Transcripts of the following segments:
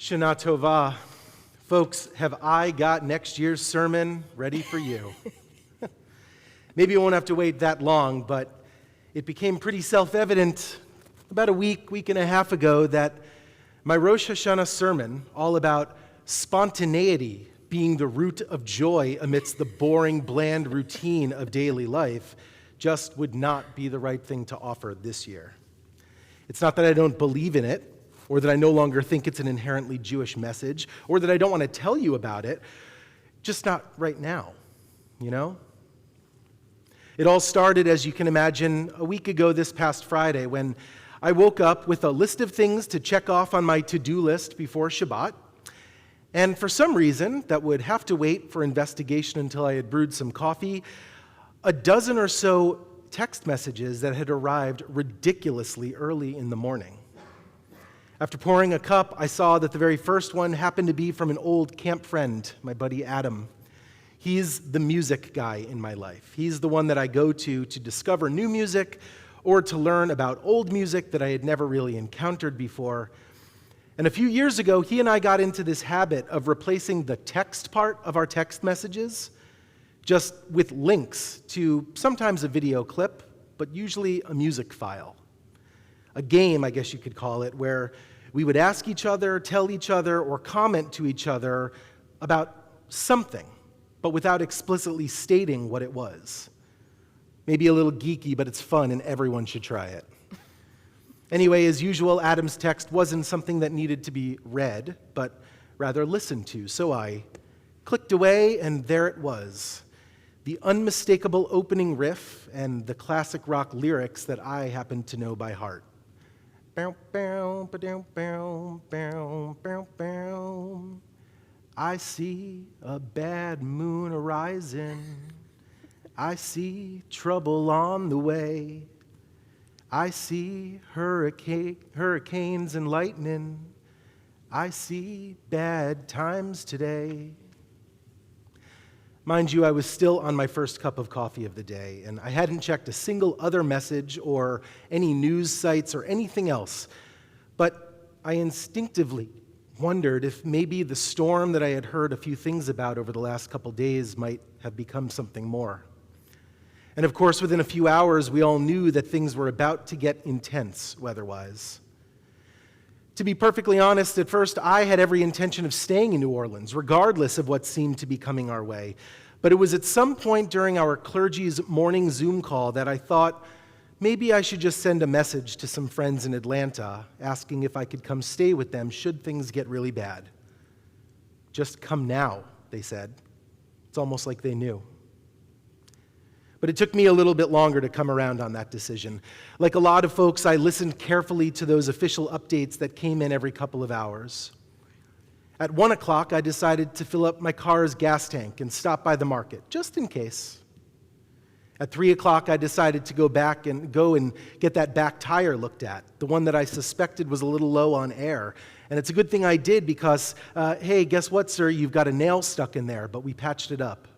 Shana Tova. Folks, have I got next year's sermon ready for you? Maybe you won't have to wait that long, but it became pretty self-evident about a week and a half ago that my Rosh Hashanah sermon, all about spontaneity being the root of joy amidst the boring, bland routine of daily life, just would not be the right thing to offer this year. It's not that I don't believe in it, or that I no longer think it's an inherently Jewish message, or that I don't want to tell you about it, just not right now, you know? It all started, as you can imagine, a week ago this past Friday when I woke up with a list of things to check off on my to-do list before Shabbat, and for some reason that would have to wait for investigation until I had brewed some coffee, a dozen or so text messages that had arrived ridiculously early in the morning. After pouring a cup, I saw that the very first one happened to be from an old camp friend, my buddy Adam. He's the music guy in my life. He's the one that I go to discover new music or to learn about old music that I had never really encountered before. And a few years ago, he and I got into this habit of replacing the text part of our text messages just with links to sometimes a video clip, but usually a music file. A game, I guess you could call it, where we would ask each other, tell each other, or comment to each other about something, but without explicitly stating what it was. Maybe a little geeky, but it's fun and everyone should try it. Anyway, as usual, Adam's text wasn't something that needed to be read, but rather listened to. So I clicked away, and there it was. The unmistakable opening riff and the classic rock lyrics that I happen to know by heart. Bow, bow, ba-dow, bow, bow, bow, bow. I see a bad moon arising. I see trouble on the way. I see hurricanes and lightning. I see bad times today. Mind you, I was still on my first cup of coffee of the day, and I hadn't checked a single other message or any news sites or anything else. But I instinctively wondered if maybe the storm that I had heard a few things about over the last couple days might have become something more. And of course, within a few hours, we all knew that things were about to get intense weather-wise. To be perfectly honest, at first I had every intention of staying in New Orleans, regardless of what seemed to be coming our way. But it was at some point during our clergy's morning Zoom call that I thought maybe I should just send a message to some friends in Atlanta asking if I could come stay with them should things get really bad. Just come now, they said. It's almost like they knew. But it took me a little bit longer to come around on that decision. Like a lot of folks, I listened carefully to those official updates that came in every couple of hours. At 1 o'clock, I decided to fill up my car's gas tank and stop by the market, just in case. At 3 o'clock, I decided to go and get that back tire looked at, the one that I suspected was a little low on air. And it's a good thing I did because, hey, guess what, sir? You've got a nail stuck in there, but we patched it up.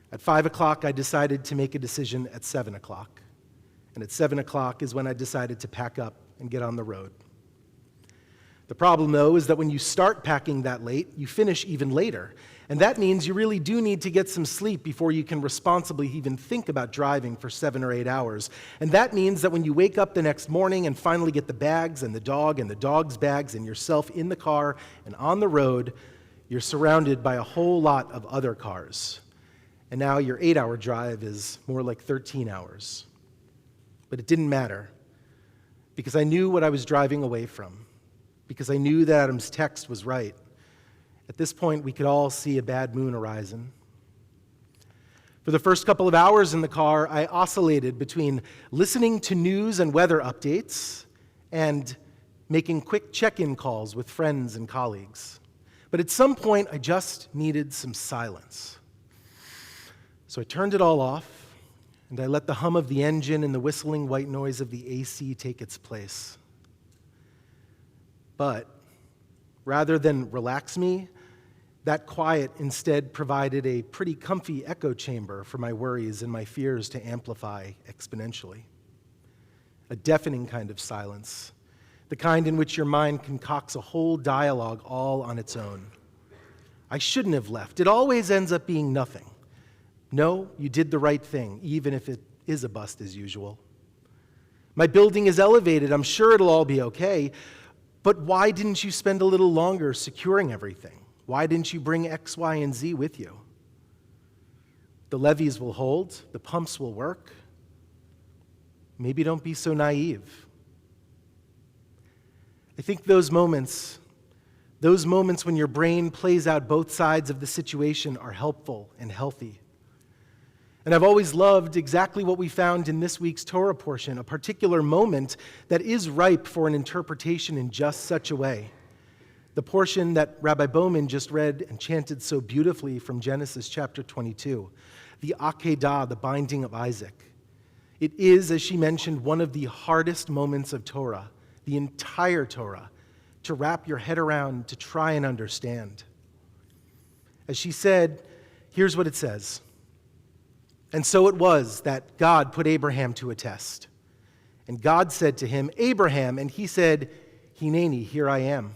At 5 o'clock, I decided to make a decision at 7 o'clock. And at 7 o'clock is when I decided to pack up and get on the road. The problem, though, is that when you start packing that late, you finish even later. And that means you really do need to get some sleep before you can responsibly even think about driving for 7 or 8 hours. And that means that when you wake up the next morning and finally get the bags and the dog's bags and yourself in the car and on the road, you're surrounded by a whole lot of other cars. And now your 8-hour drive is more like 13 hours. But it didn't matter, because I knew what I was driving away from, because I knew that Adam's text was right. At this point, we could all see a bad moon horizon. For the first couple of hours in the car, I oscillated between listening to news and weather updates and making quick check-in calls with friends and colleagues. But at some point, I just needed some silence. So I turned it all off, and I let the hum of the engine and the whistling white noise of the AC take its place. But rather than relax me, that quiet instead provided a pretty comfy echo chamber for my worries and my fears to amplify exponentially. A deafening kind of silence the kind in which your mind concocts a whole dialogue all on its own. I shouldn't have left. It always ends up being nothing. No, you did the right thing, even if it is a bust as usual. My building is elevated. I'm sure it'll all be okay. But why didn't you spend a little longer securing everything? Why didn't you bring X, Y, and Z with you? The levees will hold. The pumps will work. Maybe don't be so naive. I think those moments when your brain plays out both sides of the situation are helpful and healthy. And I've always loved exactly what we found in this week's Torah portion, a particular moment that is ripe for an interpretation in just such a way. The portion that Rabbi Bowman just read and chanted so beautifully from Genesis chapter 22, the Akedah, the binding of Isaac. It is, as she mentioned, one of the hardest moments of Torah, the entire Torah, to wrap your head around, to try and understand. As she said, here's what it says. And so it was that God put Abraham to a test. And God said to him, Abraham, and he said, Hineni, here I am.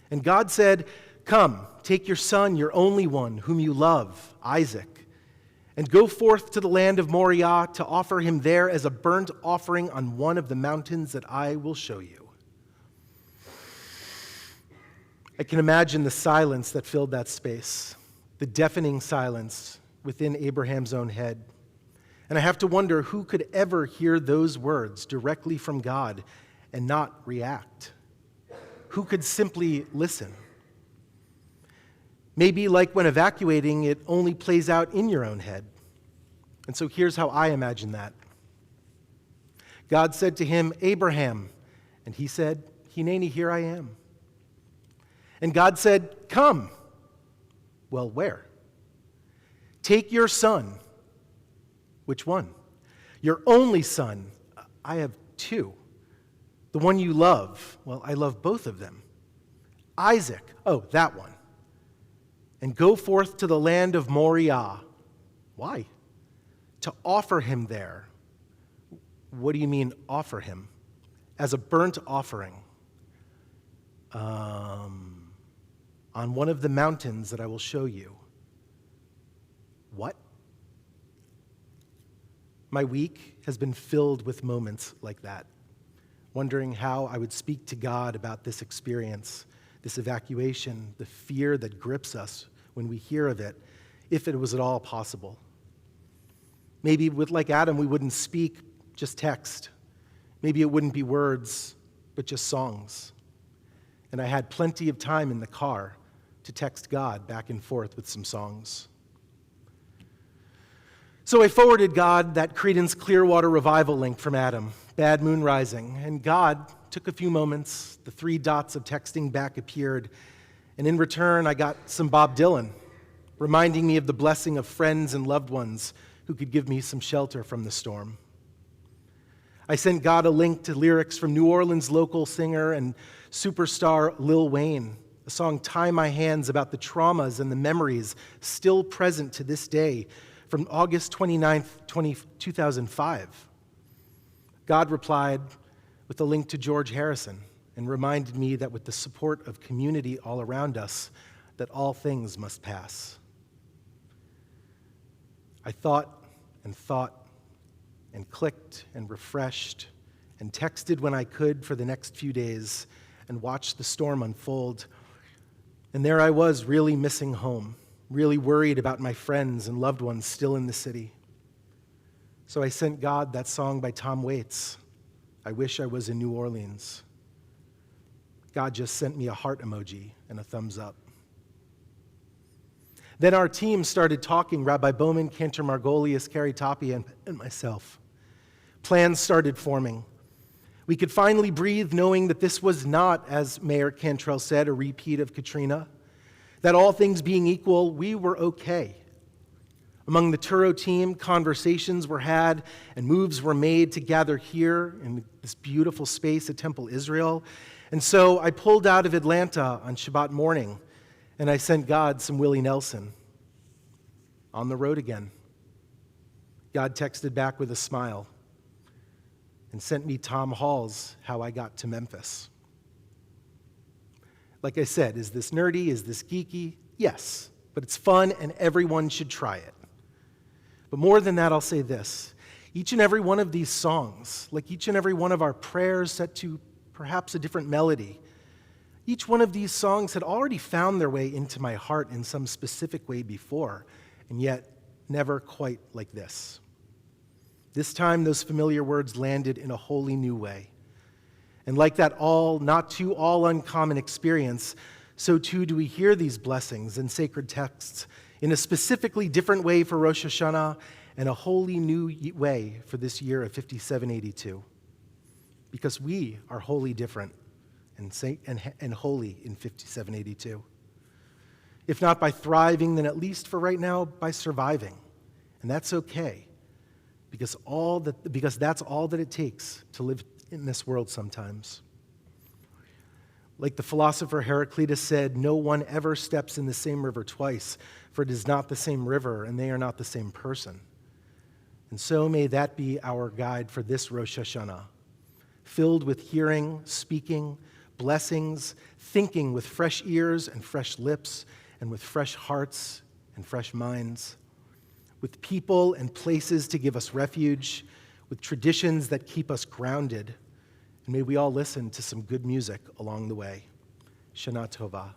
And God said, come, take your son, your only one, whom you love, Isaac, and go forth to the land of Moriah to offer him there as a burnt offering on one of the mountains that I will show you. I can imagine the silence that filled that space, the deafening silence within Abraham's own head. And I have to wonder who could ever hear those words directly from God and not react? Who could simply listen? Maybe like when evacuating, it only plays out in your own head. And so here's how I imagine that. God said to him, Abraham, and he said, Hineni, here I am. And God said, come. Well, where? Take your son. Which one? Your only son. I have two. The one you love. Well, I love both of them. Isaac. Oh, that one. And go forth to the land of Moriah. Why? To offer him there. What do you mean, offer him? As a burnt offering. On one of the mountains that I will show you. What? My week has been filled with moments like that, wondering how I would speak to God about this experience, this evacuation, the fear that grips us when we hear of it, if it was at all possible. Maybe like Adam, we wouldn't speak, just text. Maybe it wouldn't be words, but just songs. And I had plenty of time in the car to text God back and forth with some songs. So I forwarded God that Creedence Clearwater Revival link from Adam, Bad Moon Rising, and God took a few moments, the 3 dots of texting back appeared, and in return I got some Bob Dylan, reminding me of the blessing of friends and loved ones who could give me some shelter from the storm. I sent God a link to lyrics from New Orleans local singer and superstar Lil Wayne, a song Tie My Hands about the traumas and the memories still present to this day from August 29th, 2005. God replied with a link to George Harrison and reminded me that with the support of community all around us, that all things must pass. I thought and clicked and refreshed and texted when I could for the next few days and watched the storm unfold. And there I was, really missing home, really worried about my friends and loved ones still in the city. So I sent God that song by Tom Waits, I Wish I Was in New Orleans. God just sent me a heart emoji and a thumbs up. Then our team started talking, Rabbi Bowman, Cantor Margolius, Carrie Tapia, and myself. Plans started forming. We could finally breathe knowing that this was not, as Mayor Cantrell said, a repeat of Katrina, that all things being equal, we were okay. Among the Turo team, conversations were had and moves were made to gather here in this beautiful space at Temple Israel. And so I pulled out of Atlanta on Shabbat morning and I sent God some Willie Nelson. On the road again. God texted back with a smile. and sent me Tom Hall's How I Got to Memphis. Like I said, is this nerdy? Is this geeky? Yes, but it's fun and everyone should try it. But more than that, I'll say this. Each and every one of these songs, like each and every one of our prayers set to perhaps a different melody, each one of these songs had already found their way into my heart in some specific way before, and yet never quite like this. This time, those familiar words landed in a wholly new way. And like that not too all uncommon experience, so too do we hear these blessings and sacred texts in a specifically different way for Rosh Hashanah and a wholly new way for this year of 5782. Because we are wholly different and holy in 5782. If not by thriving, then at least for right now, by surviving. And that's okay, because that's all that it takes to live in this world sometimes. Like the philosopher Heraclitus said, no one ever steps in the same river twice, for it is not the same river, and they are not the same person. And so may that be our guide for this Rosh Hashanah, filled with hearing, speaking, blessings, thinking with fresh ears and fresh lips, and with fresh hearts and fresh minds, with people and places to give us refuge, with traditions that keep us grounded. And may we all listen to some good music along the way. Shana Tova.